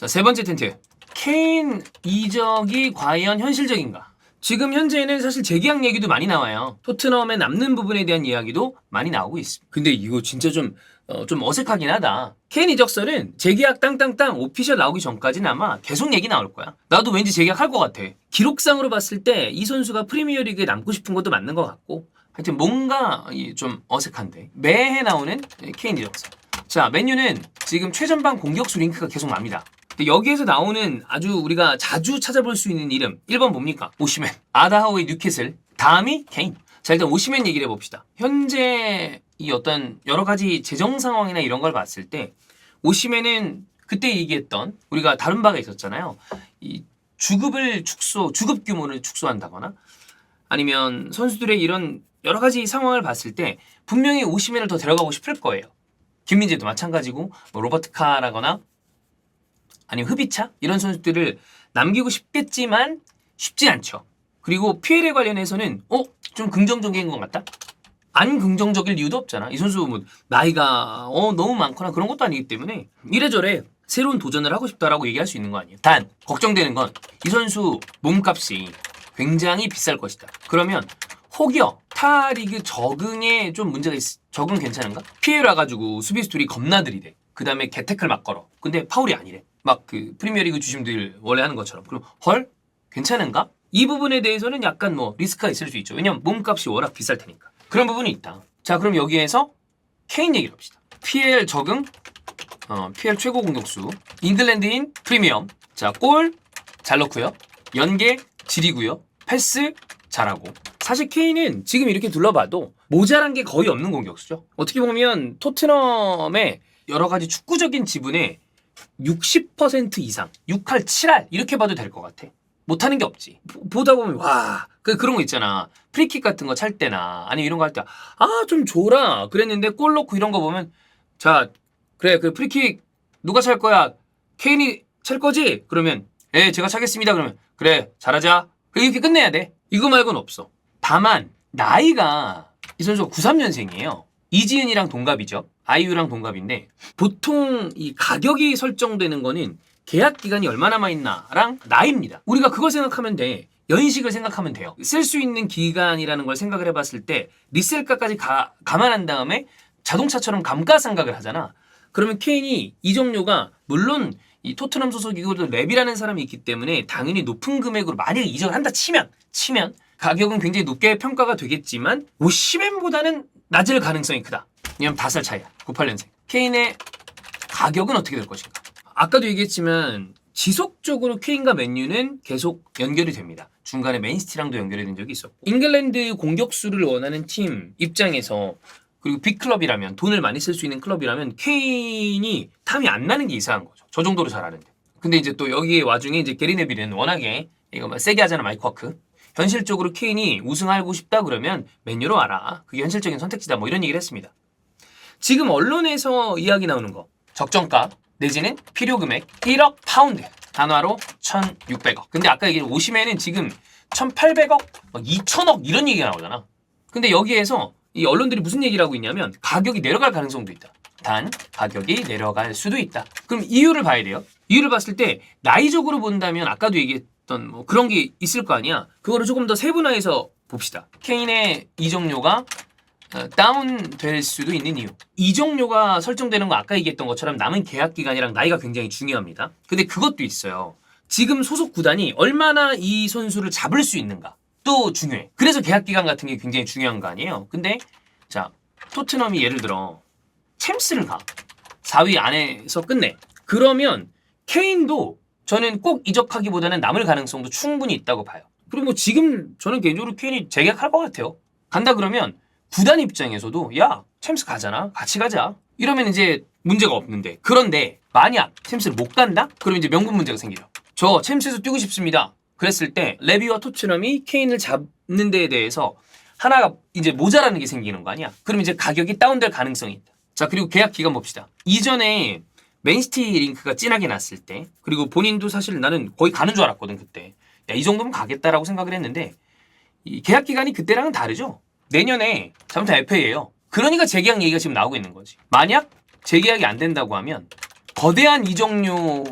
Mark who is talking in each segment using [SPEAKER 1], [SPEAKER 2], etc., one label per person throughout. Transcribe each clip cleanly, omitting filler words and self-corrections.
[SPEAKER 1] 자, 세 번째 텐트. 케인 이적이 과연 현실적인가? 지금 현재는 사실 재계약 얘기도 많이 나와요. 토트넘에 남는 부분에 대한 이야기도 많이 나오고 있습니다. 근데 이거 진짜 좀 어색하긴 하다. 케인 이적설은 재계약 땅땅땅 오피셜 나오기 전까지는 아마 계속 얘기 나올 거야. 나도 왠지 재계약할 것 같아. 기록상으로 봤을 때 이 선수가 프리미어리그에 남고 싶은 것도 맞는 것 같고, 하여튼 뭔가 좀 어색한데 매해 나오는 케인 이적설. 자, 맨유는 지금 최전방 공격수 링크가 계속 납니다. 여기에서 나오는 아주 우리가 자주 찾아볼 수 있는 이름 1번 뭡니까? 오시맨, 아다하우의 뉴캐슬, 다음이 케인. 자, 일단 오시맨 얘기를 해봅시다. 현재 이 어떤 여러 가지 재정 상황이나 이런 걸 봤을 때 오시맨은 그때 얘기했던 우리가 다룬 바가 있었잖아요. 이 주급 규모를 축소한다거나 아니면 선수들의 이런 여러 가지 상황을 봤을 때 분명히 오시맨을 더 데려가고 싶을 거예요. 김민재도 마찬가지고 뭐 로버트 카라거나 아니면 흡이차 이런 선수들을 남기고 싶겠지만 쉽지 않죠. 그리고 피엘에 관련해서는 좀 긍정적인 것 같다? 안 긍정적일 이유도 없잖아. 이 선수 뭐 나이가 너무 많거나 그런 것도 아니기 때문에 이래저래 새로운 도전을 하고 싶다라고 얘기할 수 있는 거 아니에요. 단 걱정되는 건 이 선수 몸값이 굉장히 비쌀 것이다. 그러면 혹여 타리그 적응에 좀 문제가 적응 괜찮은가? 피엘 와가지고 수비수 둘이 겁나 들이대. 그 다음에 개태클 막 걸어. 근데 파울이 아니래. 막 그 프리미어리그 주심들 원래 하는 것처럼. 그럼 헐? 괜찮은가? 이 부분에 대해서는 약간 뭐 리스크가 있을 수 있죠. 왜냐면 몸값이 워낙 비쌀 테니까. 그런 부분이 있다. 자, 그럼 여기에서 케인 얘기를 합시다. PL 적응, PL 최고 공격수, 잉글랜드인 프리미엄. 자, 골 잘 넣고요. 연계 질이고요. 패스 잘하고. 사실 케인은 지금 이렇게 둘러봐도 모자란 게 거의 없는 공격수죠. 어떻게 보면 토트넘의 여러 가지 축구적인 지분의 60% 이상, 6할 7할 이렇게 봐도 될 것 같아. 못하는 게 없지. 보다 보면 와 그런 거 있잖아. 프리킥 같은 거 찰 때나 아니면 이런 거 할 때 좀 줘라 그랬는데 골 넣고 이런 거 보면 자 그래 그 프리킥 누가 찰 거야? 케인이 찰 거지? 그러면 제가 차겠습니다. 그러면 그래 잘하자. 이렇게 끝내야 돼. 이거 말고는 없어. 다만 나이가 이 선수가 93년생이에요. 이지은이랑 동갑이죠. 아이유랑 동갑인데 보통 이 가격이 설정되는 거는 계약 기간이 얼마나 남아있나랑 나이입니다. 우리가 그걸 생각하면 돼. 연식을 생각하면 돼요. 쓸 수 있는 기간이라는 걸 생각을 해봤을 때 리셀가까지 감안한 다음에 자동차처럼 감가상각을 하잖아. 그러면 케인이 이적료가 물론 이 토트넘 소속이고도 랩이라는 사람이 있기 때문에 당연히 높은 금액으로 만약에 이적을 한다 치면 가격은 굉장히 높게 평가가 되겠지만 오시맨보다는 낮을 가능성이 크다. 왜냐면 5살 차이야. 98년생. 케인의 가격은 어떻게 될 것인가? 아까도 얘기했지만 지속적으로 케인과 맨유는 계속 연결이 됩니다. 중간에 맨시티랑도 연결이 된 적이 있었고 잉글랜드 공격수를 원하는 팀 입장에서 그리고 빅클럽이라면 돈을 많이 쓸 수 있는 클럽이라면 케인이 탐이 안 나는 게 이상한 거죠. 저 정도로 잘하는데. 근데 이제 또 여기에 와중에 이제 게리 네빌은 워낙에 이거 막 세게 하잖아 마이크 워크. 현실적으로 케인이 우승하고 싶다 그러면 맨유로 와라. 그게 현실적인 선택지다. 뭐 이런 얘기를 했습니다. 지금 언론에서 이야기 나오는 거 적정가 내지는 필요 금액 1억 파운드 단화로 1,600억. 근데 아까 얘기한 오시맨은 지금 1,800억, 2,000억 이런 얘기가 나오잖아. 근데 여기에서 이 언론들이 무슨 얘기를 하고 있냐면 가격이 내려갈 가능성도 있다. 단 가격이 내려갈 수도 있다. 그럼 이유를 봐야 돼요. 이유를 봤을 때 나이적으로 본다면 아까도 얘기했던 뭐 그런 게 있을 거 아니야. 그거를 조금 더 세분화해서 봅시다. 케인의 이적료가 다운될 수도 있는 이유. 이적료가 설정되는 거 아까 얘기했던 것처럼 남은 계약 기간이랑 나이가 굉장히 중요합니다. 근데 그것도 있어요. 지금 소속 구단이 얼마나 이 선수를 잡을 수 있는가 또 중요해. 그래서 계약 기간 같은 게 굉장히 중요한 거 아니에요. 근데 자 토트넘이 예를 들어 챔스를 가 4위 안에서 끝내. 그러면 케인도 저는 꼭 이적하기보다는 남을 가능성도 충분히 있다고 봐요. 그리고 뭐 지금 저는 개인적으로 케인이 재계약할 것 같아요. 간다 그러면 구단 입장에서도 야 챔스 가잖아 같이 가자 이러면 이제 문제가 없는데 그런데 만약 챔스를 못 간다? 그러면 이제 명분 문제가 생기죠. 저 챔스에서 뛰고 싶습니다. 그랬을 때 레비와 토트넘이 케인을 잡는 데에 대해서 하나가 이제 모자라는 게 생기는 거 아니야? 그럼 이제 가격이 다운될 가능성이 있다. 자 그리고 계약 기간 봅시다. 이전에 맨시티 링크가 진하게 났을 때 그리고 본인도 사실 나는 거의 가는 줄 알았거든 그때. 야, 이 정도면 가겠다라고 생각을 했는데 이 계약 기간이 그때랑은 다르죠. 내년에 잘못하면 FA예요. 그러니까 재계약 얘기가 지금 나오고 있는 거지. 만약 재계약이 안 된다고 하면 거대한 이적료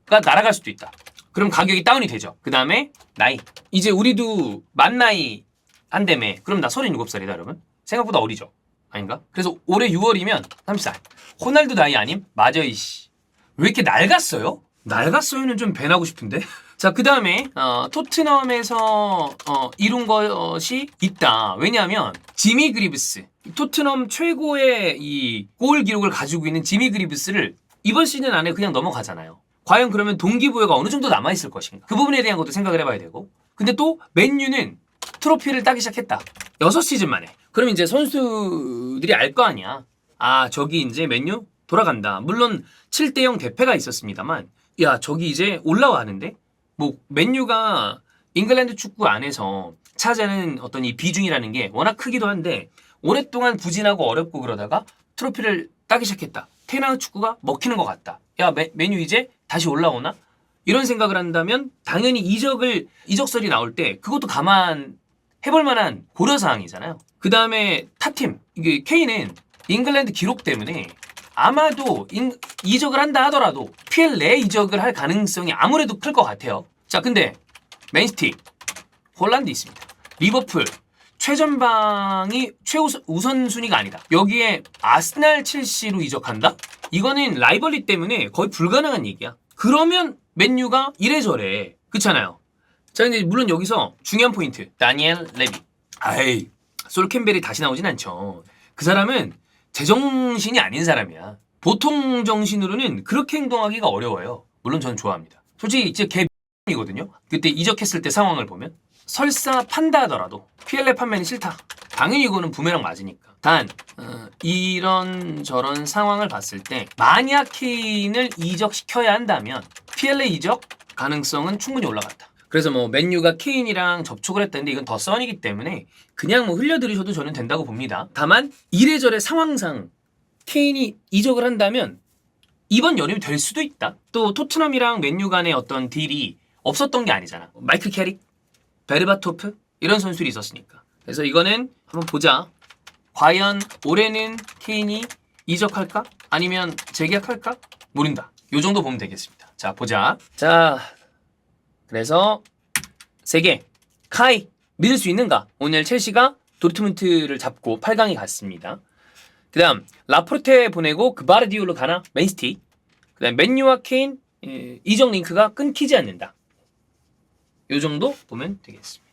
[SPEAKER 1] 날아갈 수도 있다. 그럼 가격이 다운이 되죠. 그 다음에 나이. 이제 우리도 만 나이 한다며. 그럼 나 37살이다 여러분. 생각보다 어리죠. 아닌가? 그래서 올해 6월이면 30살. 호날두 나이 아님? 맞아 이씨. 왜 이렇게 낡았어요? 낡았어요는 좀 배나고 싶은데. 자, 그 다음에 토트넘에서 이룬 것이 있다. 왜냐하면 지미 그리브스, 토트넘 최고의 이 골 기록을 가지고 있는 지미 그리브스를 이번 시즌 안에 그냥 넘어가잖아요. 과연 그러면 동기부여가 어느 정도 남아있을 것인가? 그 부분에 대한 것도 생각을 해봐야 되고. 근데 또 맨유는 트로피를 따기 시작했다. 6시즌 만에. 그럼 이제 선수들이 알 거 아니야. 아, 저기 이제 맨유 돌아간다. 물론 7대0 대패가 있었습니다만, 야, 저기 이제 올라와 하는데? 뭐, 맨유가 잉글랜드 축구 안에서 차지하는 어떤 이 비중이라는 게 워낙 크기도 한데, 오랫동안 부진하고 어렵고 그러다가 트로피를 따기 시작했다. 테나우 축구가 먹히는 것 같다. 야, 맨유 이제 다시 올라오나? 이런 생각을 한다면 당연히 이적설이 나올 때 그것도 감안해볼 만한 고려사항이잖아요. 그 다음에 타팀, 이게 케인은 잉글랜드 기록 때문에 아마도 이적을 한다 하더라도 PL 내 이적을 할 가능성이 아무래도 클 것 같아요. 자, 근데 맨시티, 홀란드 있습니다. 리버풀, 최전방이 우선순위가 아니다. 여기에 아스날, 첼시로 이적한다? 이거는 라이벌리 때문에 거의 불가능한 얘기야. 그러면 맨유가 이래저래. 그렇잖아요. 자, 근데 물론 여기서 중요한 포인트. 다니엘 레비. 아이, 솔 캠벨이 다시 나오진 않죠. 그 사람은 제정신이 아닌 사람이야. 보통 정신으로는 그렇게 행동하기가 어려워요. 물론 저는 좋아합니다. 솔직히 이제 개이거든요. 그때 이적했을 때 상황을 보면 설사 판다 하더라도 PLA 판매는 싫다. 당연히 이거는 부메랑 맞으니까. 단 이런 상황을 봤을 때 만약 케인을 이적시켜야 한다면 PLA 이적 가능성은 충분히 올라갔다. 그래서 뭐 맨유가 케인이랑 접촉을 했다는데 이건 더 써니기 때문에 그냥 뭐 흘려들이셔도 저는 된다고 봅니다. 다만 이래저래 상황상 케인이 이적을 한다면 이번 여름이 될 수도 있다. 또 토트넘이랑 맨유 간의 어떤 딜이 없었던 게 아니잖아. 마이클 캐릭, 베르바토프 이런 선수들이 있었으니까. 그래서 이거는 한번 보자. 과연 올해는 케인이 이적할까? 아니면 재계약할까? 모른다. 요 정도 보면 되겠습니다. 자, 보자. 자, 그래서 3개. 카이 믿을 수 있는가? 오늘 첼시가 도르트문트를 잡고 8강에 갔습니다. 그 다음 라포르테 보내고 그바르디올로 가나? 맨시티. 그 다음 맨유와 케인 이적 링크가 끊기지 않는다. 요 정도 보면 되겠습니다.